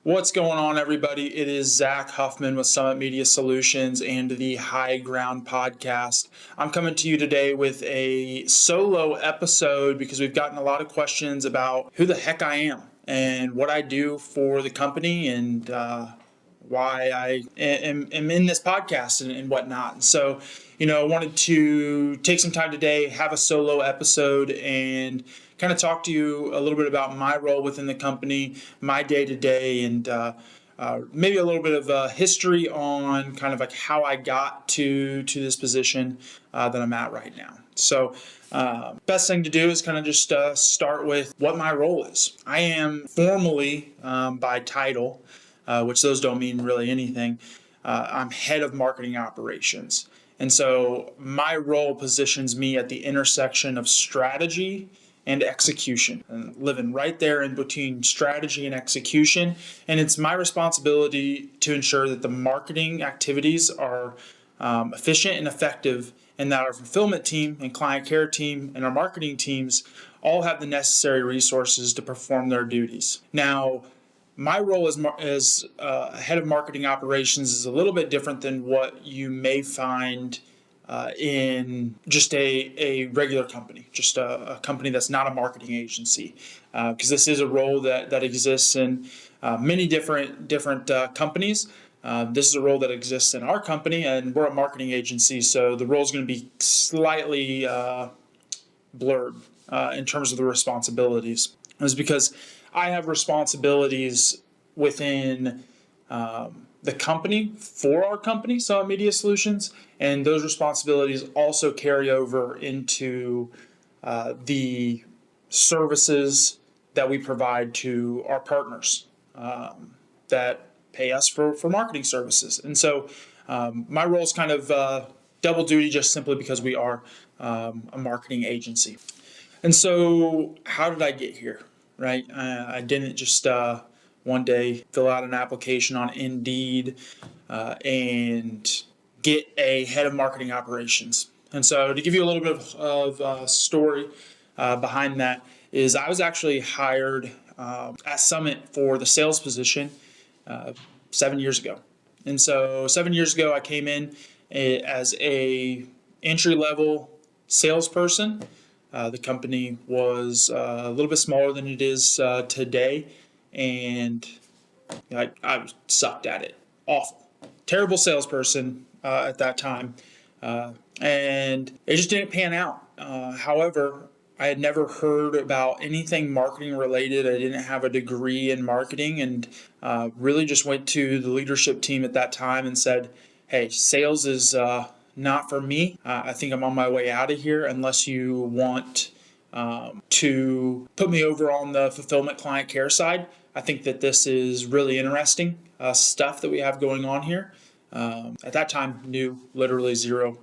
What's going on, everybody? It is Zach Huffman with Summit Media Solutions and the High Ground Podcast. I'm coming to you today with a solo episode because we've gotten a lot of questions about who the heck I am and what I do for the company and why I am in this podcast and whatnot. So, I wanted to take some time today, have a solo episode, and kind of talk to you a little bit about my role within the company, my day-to-day, and maybe a little bit of history on kind of like how I got to this position that I'm at right now. So best thing to do is kind of just start with what my role is. I am formally, by title, which those don't mean really anything, I'm head of marketing operations. And so my role positions me at the intersection of strategy and execution, and living right there in between strategy and execution. And it's my responsibility to ensure that the marketing activities are efficient and effective, and that our fulfillment team and client care team and our marketing teams all have the necessary resources to perform their duties. Now, my role as head of marketing operations is a little bit different than what you may find in just a regular company, just a company that's not a marketing agency, because this is a role that exists in many different companies. This is a role that exists in our company, and we're a marketing agency, so the role is going to be slightly blurred in terms of the responsibilities. It's because I have responsibilities within the company for our company, Summit Media Solutions, and those responsibilities also carry over into the services that we provide to our partners that pay us for marketing services. And so my role is kind of double duty, just simply because we are a marketing agency. And so how did I get here, right? I didn't just one day fill out an application on Indeed and get a head of marketing operations. And so to give you a little bit of story behind that is I was actually hired at Summit for the sales position 7 years ago. And so 7 years ago, I came in as a entry-level salesperson. The company was a little bit smaller than it is today, and I sucked at it. Awful. Terrible salesperson at that time, and it just didn't pan out. However, I had never heard about anything marketing related. I didn't have a degree in marketing, and really just went to the leadership team at that time and said, hey, sales is not for me. I think I'm on my way out of here unless you want to put me over on the fulfillment client care side. I think that this is really interesting stuff that we have going on here. At that time, knew literally zero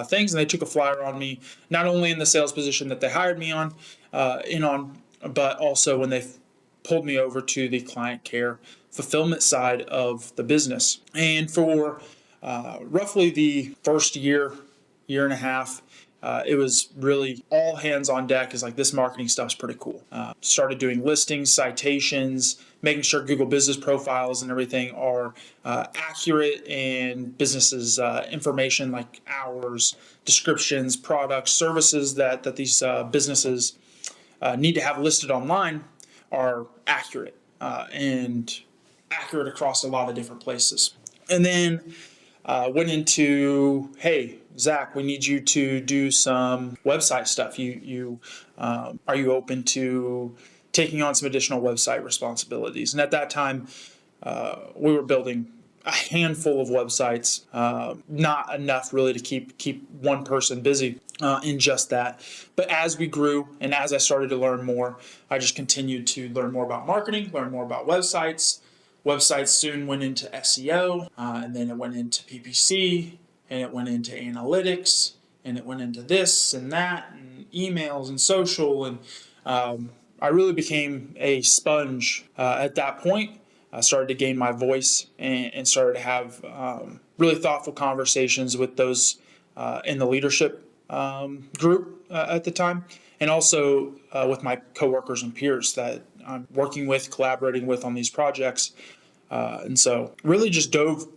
things, and they took a flyer on me, not only in the sales position that they hired me on, but also when they pulled me over to the client care fulfillment side of the business. And for roughly the first year and a half, it was really all hands on deck. Is like, this marketing stuff's pretty cool. Started doing listings, citations, making sure Google business profiles and everything are accurate, and businesses information like hours, descriptions, products, services that these businesses need to have listed online are accurate and accurate across a lot of different places. And then went into, hey, Zach, we need you to do some website stuff. Are you open to taking on some additional website responsibilities? And at that time, we were building a handful of websites, not enough really to keep one person busy in just that. But as we grew and as I started to learn more, I just continued to learn more about marketing, learn more about websites. Websites soon went into SEO, and then it went into PPC, and it went into analytics, and it went into this and that, and emails and social, and I really became a sponge at that point. I started to gain my voice and started to have really thoughtful conversations with those in the leadership group at the time, and also with my coworkers and peers that I'm working with, collaborating with on these projects, And so really just dove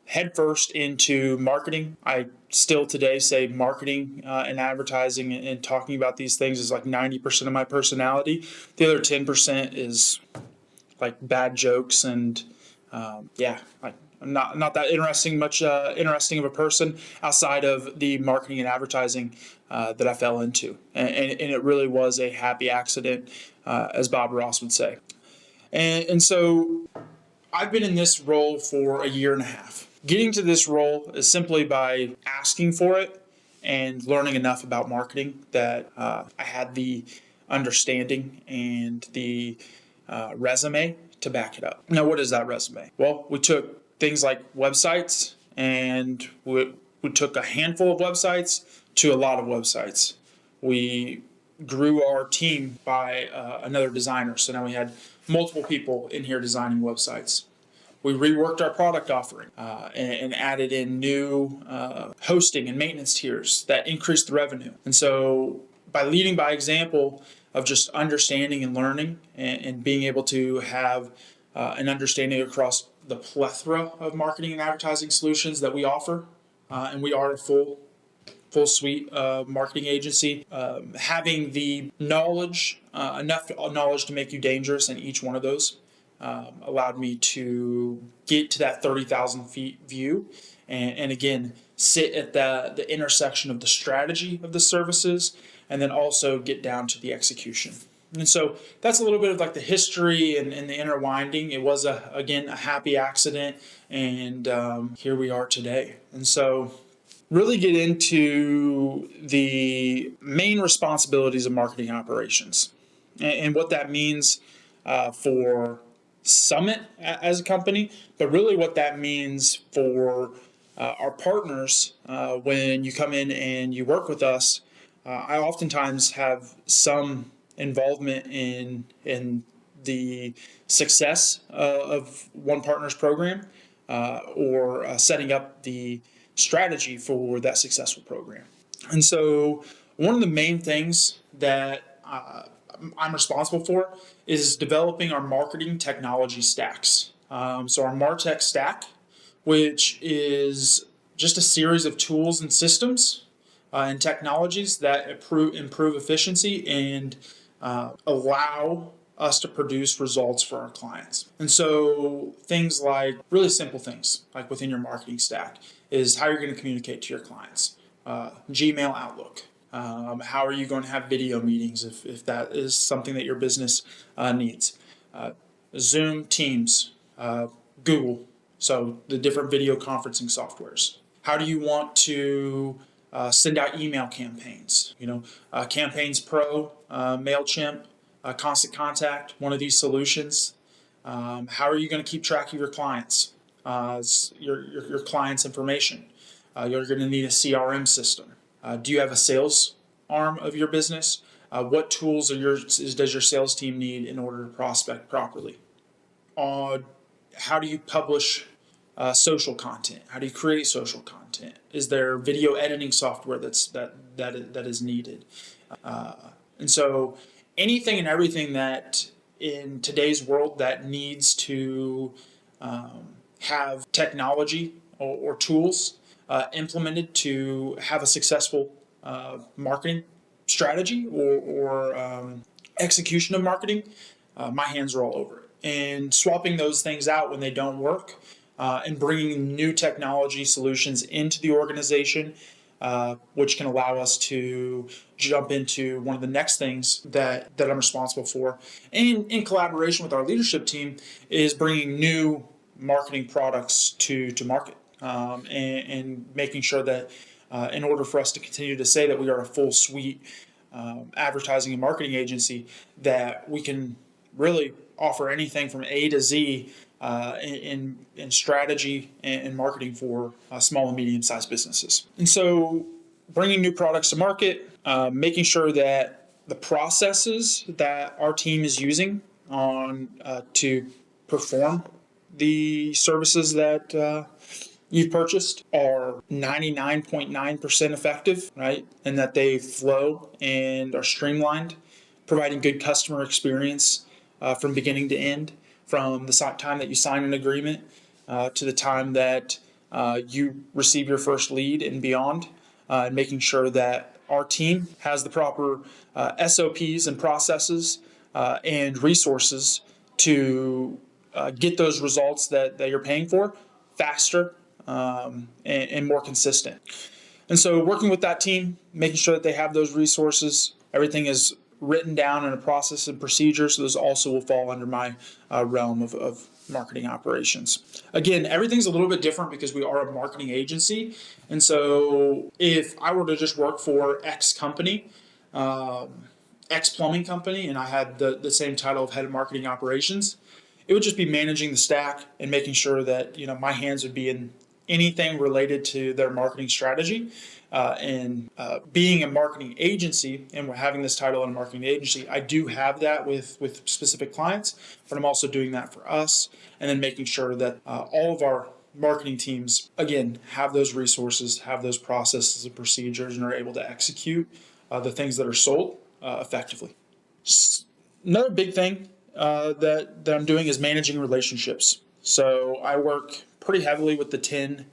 headfirst into marketing. I still today say marketing and advertising and talking about these things is like 90% of my personality. The other 10% is like bad jokes and I'm not that interesting of a person outside of the marketing and advertising that I fell into, and it really was a happy accident, as Bob Ross would say. And so I've been in this role for a year and a half. Getting to this role is simply by asking for it and learning enough about marketing that I had the understanding and the resume to back it up. Now, what is that resume? Well, we took things like websites and we took a handful of websites to a lot of websites. We grew our team by another designer. So now we had multiple people in here designing websites. We reworked our product offering and added in new hosting and maintenance tiers that increased the revenue. And so by leading by example of just understanding and learning and being able to have an understanding across the plethora of marketing and advertising solutions that we offer, and we are a full suite marketing agency. Having the knowledge, enough knowledge to make you dangerous in each one of those, allowed me to get to that 30,000 feet view and again, sit at the intersection of the strategy of the services and then also get down to the execution. And so that's a little bit of like the history and the inner winding. It was, again, a happy accident, and here we are today. And so really get into the main responsibilities of marketing operations and what that means for Summit as a company, but really what that means for our partners when you come in and you work with us. I oftentimes have some involvement in the success of one partner's program or setting up the strategy for that successful program. And so one of the main things that I'm responsible for is developing our marketing technology stacks. So our MarTech stack, which is just a series of tools and systems and technologies that improve efficiency and allow us to produce results for our clients. And so things like really simple things like within your marketing stack is how you're going to communicate to your clients. Gmail, Outlook. How are you going to have video meetings if that is something that your business needs? Zoom, Teams, Google. So the different video conferencing softwares. How do you want to send out email campaigns? Campaigns Pro, MailChimp, Constant Contact, one of these solutions. How are you going to keep track of your clients, your clients' information? You're going to need a CRM system. Do you have a sales arm of your business? What tools does your sales team need in order to prospect properly? How do you publish social content? How do you create social content? Is there video editing software that is needed? And so anything and everything that in today's world that needs to have technology or tools implemented to have a successful marketing strategy or execution of marketing, my hands are all over it. And swapping those things out when they don't work and bringing new technology solutions into the organization, which can allow us to jump into one of the next things that I'm responsible for. And in collaboration with our leadership team is bringing new marketing products to market and making sure that in order for us to continue to say that we are a full suite advertising and marketing agency, that we can really offer anything from A to Z in strategy and marketing for small and medium-sized businesses. And so bringing new products to market, making sure that the processes that our team is using to perform the services that you've purchased are 99.9% effective, right? And that they flow and are streamlined, providing good customer experience from beginning to end from the time that you sign an agreement to the time that you receive your first lead and beyond, and making sure that our team has the proper SOPs and processes and resources to get those results that you're paying for faster and more consistent. And so working with that team, making sure that they have those resources, everything is written down in a process and procedure. So those also will fall under my realm of marketing operations. Again, everything's a little bit different because we are a marketing agency. And so if I were to just work for X company, X plumbing company, and I had the same title of head of marketing operations, it would just be managing the stack and making sure that my hands would be in anything related to their marketing strategy. And being a marketing agency, and we're having this title in a marketing agency, I do have that with specific clients, but I'm also doing that for us, and then making sure that all of our marketing teams, again, have those resources, have those processes and procedures, and are able to execute the things that are sold effectively. Another big thing that I'm doing is managing relationships. So I work pretty heavily with the 10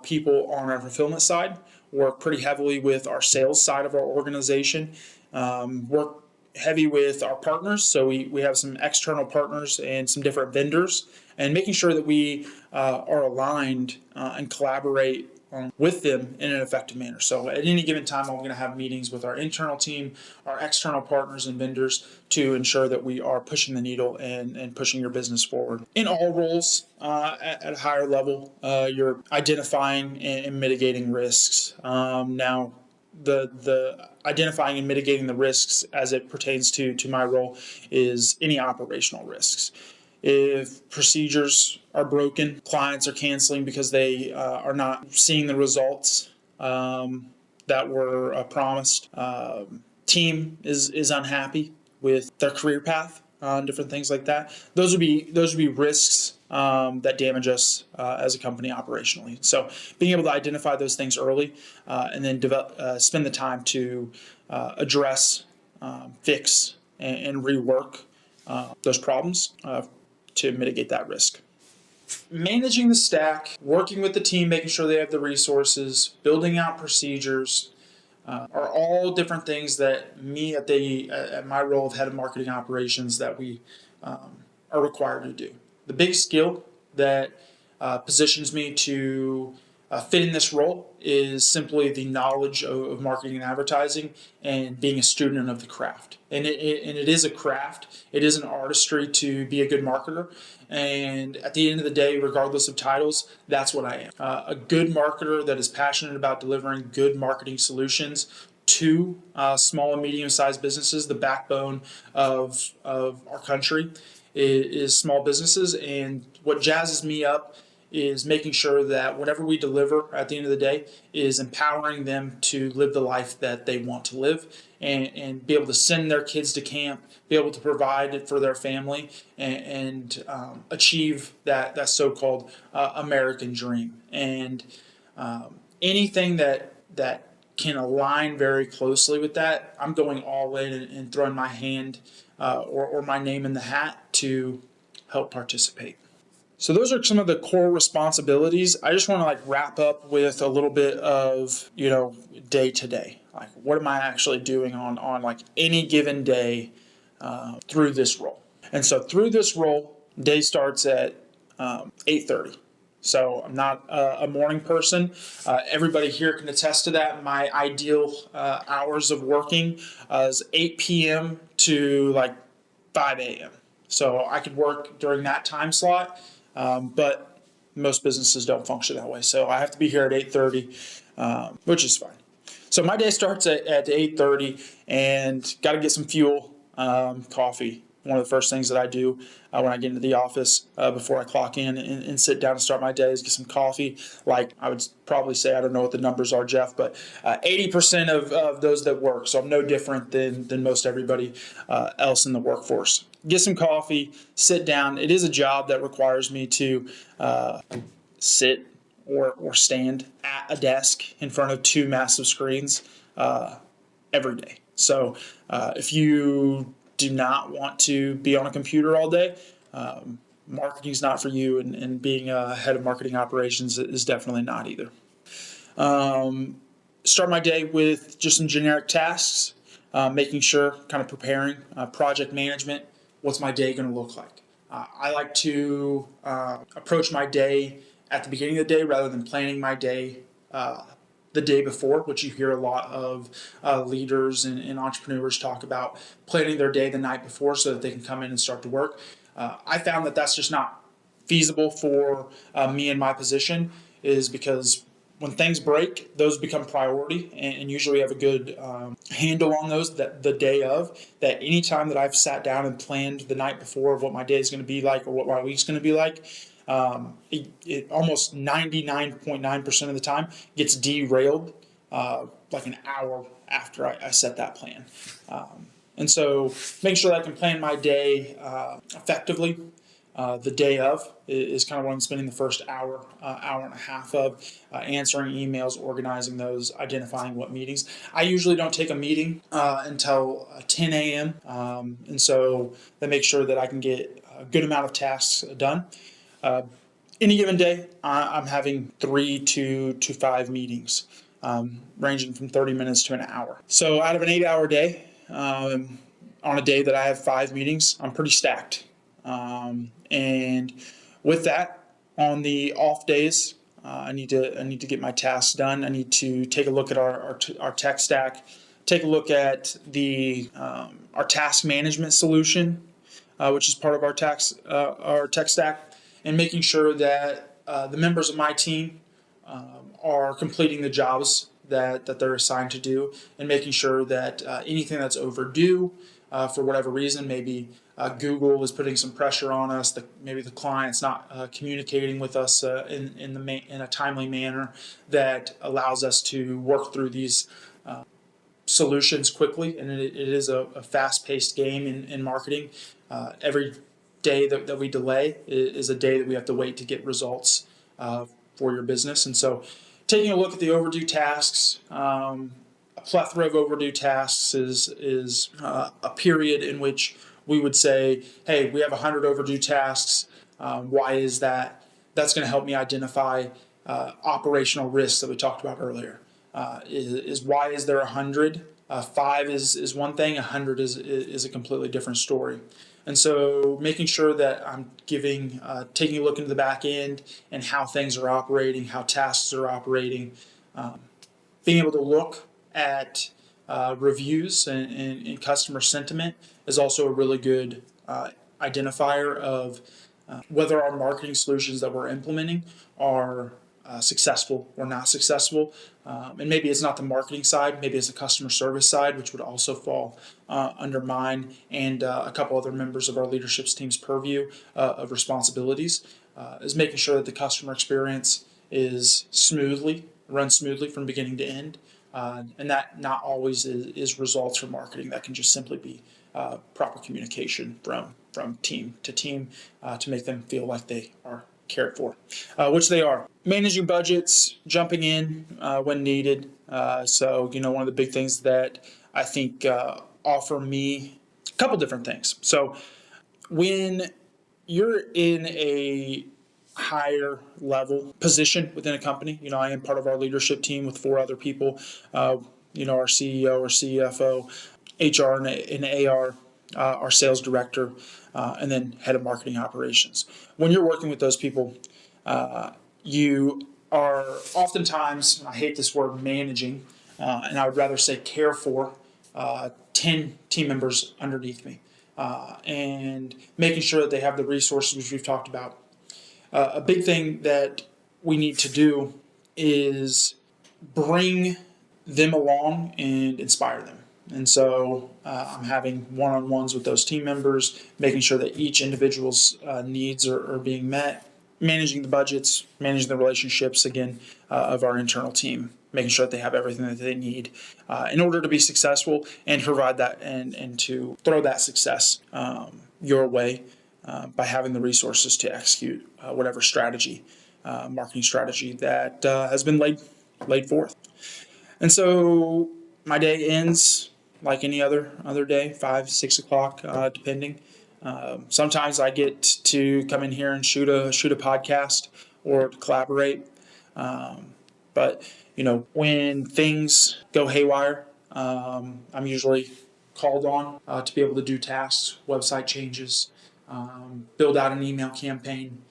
people on our fulfillment side, work pretty heavily with our sales side of our organization, work heavy with our partners. So we have some external partners and some different vendors, and making sure that we are aligned and collaborate with them in an effective manner. So at any given time, I'm going to have meetings with our internal team, our external partners and vendors to ensure that we are pushing the needle and pushing your business forward. In all roles at a higher level, you're identifying and mitigating risks. Now, the identifying and mitigating the risks as it pertains to my role is any operational risks. If procedures are broken, clients are canceling because they are not seeing the results that were promised. Team is unhappy with their career path, different things like that. Those would be risks that damage us as a company operationally. So being able to identify those things early and then spend the time to address, fix, and rework those problems to mitigate that risk. Managing the stack, working with the team, making sure they have the resources, building out procedures, are all different things that me at my role of head of marketing operations that we are required to do. The big skill that positions me to fit in this role is simply the knowledge of marketing and advertising and being a student of the craft. And it is a craft. It is an artistry to be a good marketer. And at the end of the day, regardless of titles, that's what I am. A good marketer that is passionate about delivering good marketing solutions to small and medium-sized businesses. The backbone of our country is small businesses. And what jazzes me up is making sure that whatever we deliver at the end of the day is empowering them to live the life that they want to live and be able to send their kids to camp, be able to provide for their family, and achieve that so-called American dream. And anything that can align very closely with that, I'm going all in and throwing my hand or my name in the hat to help participate. So those are some of the core responsibilities. I just want to wrap up with a little bit of, day to day. What am I actually doing on any given day through this role? And so through this role, day starts at 8:30. So I'm not a morning person. Everybody here can attest to that. My ideal hours of working is 8 p.m. to 5 a.m. So I could work during that time slot. But most businesses don't function that way. So I have to be here at 8:30, which is fine. So my day starts at 8:30 and got to get some fuel, coffee. One of the first things that I do when I get into the office before I clock in and sit down and start my day is get some coffee. I would probably say, I don't know what the numbers are, Jeff, but 80% of those that work. So I'm no different than most everybody else in the workforce. Get some coffee, sit down. It is a job that requires me to sit or stand at a desk in front of two massive screens every day. So if you do not want to be on a computer all day, Marketing's not for you, and being a head of marketing operations is definitely not either. Start my day with just some generic tasks, making sure, kind of preparing, project management. What's my day going to look like? I like to approach my day at the beginning of the day rather than planning my day the day before, which you hear a lot of leaders and entrepreneurs talk about, planning their day the night before so that they can come in and start to work. I found that that's just not feasible for me in my position, is because when things break, those become priority, and usually have a good handle on those that the day of. That anytime that I've sat down and planned the night before of what my day is going to be like or what my week's going to be like, it almost 99.9% of the time gets derailed like an hour after I set that plan. And so making sure that I can plan my day effectively the day of is kind of what I'm spending the first hour, hour and a half of, answering emails, organizing those, identifying what meetings. I usually don't take a meeting until 10 a.m. And so that makes sure that I can get a good amount of tasks done. Any given day, I'm having 3 to 5 meetings, ranging from 30 minutes to an hour. So out of an 8-hour day, on a day that I have 5 meetings, I'm pretty stacked. And with that, on the off days, I need to get my tasks done. I need to take a look at our tech stack, take a look at the our task management solution, which is part of our tech stack, and making sure that the members of my team are completing the jobs that they're assigned to do, and making sure that anything that's overdue for whatever reason, maybe Google is putting some pressure on us, maybe the client's not communicating with us in a timely manner that allows us to work through these solutions quickly. And it is a fast-paced game in marketing. Every day that we delay is a day that we have to wait to get results for your business. And so taking a look at the overdue tasks, a plethora of overdue tasks is a period in which we would say, hey, we have 100 overdue tasks. Why is that? That's going to help me identify operational risks that we talked about earlier. Is why is there 100? 5 is one thing. 100 is a completely different story. And so making sure that I'm taking a look into the back end and how things are operating, how tasks are operating, being able to look at reviews and customer sentiment is also a really good identifier of whether our marketing solutions that we're implementing are successful or not successful. And maybe it's not the marketing side, maybe it's the customer service side, which would also fall under mine and a couple other members of our leadership team's purview of responsibilities, is making sure that the customer experience runs smoothly from beginning to end. And that not always is results from marketing. That can just simply be proper communication from team to make them feel like they are cared for, which they are. Managing budgets, jumping in when needed. So, one of the big things that I think offer me a couple different things. So when you're in a higher level position within a company, I am part of our leadership team with 4 other people, our CEO, our CFO, HR and AR, our sales director, and then head of marketing operations. When you're working with those people, you are oftentimes, I hate this word, managing, and I would rather say care for 10 team members underneath me, and making sure that they have the resources which we've talked about. A big thing that we need to do is bring them along and inspire them. And so I'm having one-on-ones with those team members, making sure that each individual's needs are being met, managing the budgets, managing the relationships, again, of our internal team, making sure that they have everything that they need in order to be successful and provide that and to throw that success your way by having the resources to execute whatever marketing strategy that has been laid forth. And so my day ends like any other day, 5, 6 o'clock, depending. Sometimes I get to come in here and shoot a podcast or to collaborate. But when things go haywire, I'm usually called on to be able to do tasks, website changes, build out an email campaign,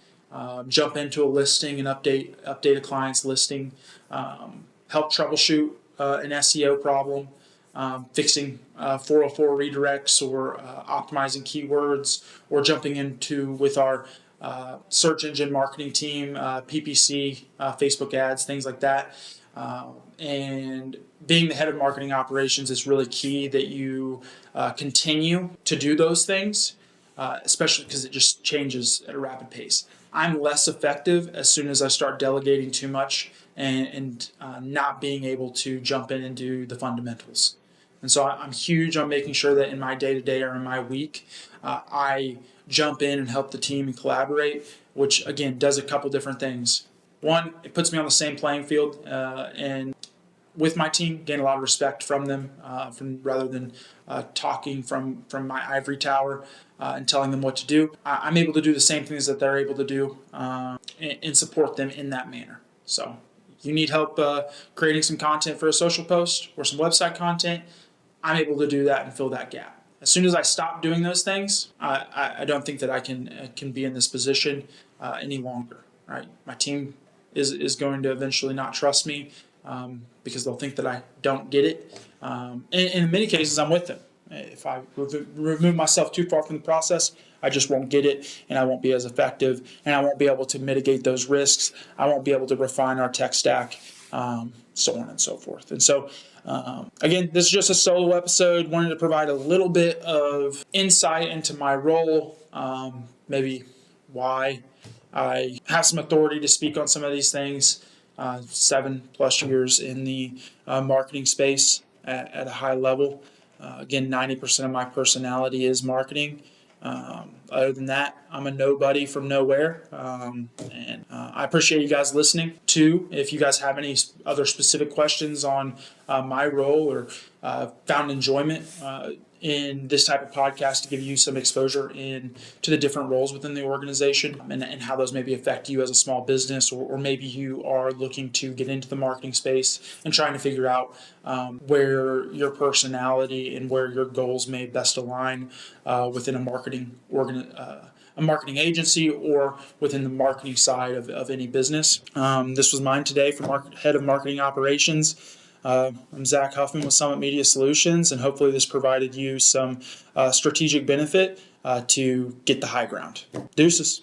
jump into a listing and update a client's listing, help troubleshoot an SEO problem, fixing 404 redirects or optimizing keywords, or jumping into with our search engine marketing team, PPC, Facebook ads, things like that. And being the head of marketing operations is really key that you continue to do those things, especially because it just changes at a rapid pace. I'm less effective as soon as I start delegating too much and not being able to jump in and do the fundamentals. And so I'm huge on making sure that in my day-to-day or in my week, I jump in and help the team and collaborate, which again does a couple different things. One, it puts me on the same playing field and with my team, gain a lot of respect from them, rather than talking from my ivory tower and telling them what to do. I'm able to do the same things that they're able to do and support them in that manner. So you need help creating some content for a social post or some website content, I'm able to do that and fill that gap. As soon as I stop doing those things, I don't think that I can be in this position any longer. Right? My team is going to eventually not trust me because they'll think that I don't get it. And in many cases, I'm with them. If I remove myself too far from the process, I just won't get it, and I won't be as effective, and I won't be able to mitigate those risks. I won't be able to refine our tech stack, so on and so forth. And so, again, this is just a solo episode. Wanted to provide a little bit of insight into my role, maybe why I have some authority to speak on some of these things. 7+ years in the marketing space at a high level. Again, 90% of my personality is marketing. Other than that, I'm a nobody from nowhere. And I appreciate you guys listening too. If you guys have any other specific questions on my role or found enjoyment in this type of podcast to give you some exposure to the different roles within the organization and how those maybe affect you as a small business, or maybe you are looking to get into the marketing space and trying to figure out where your personality and where your goals may best align within a marketing agency or within the marketing side of any business. This was mine today from Head of Marketing Operations. I'm Zach Huffman with Summit Media Solutions, and hopefully this provided you some strategic benefit to get the high ground. Deuces.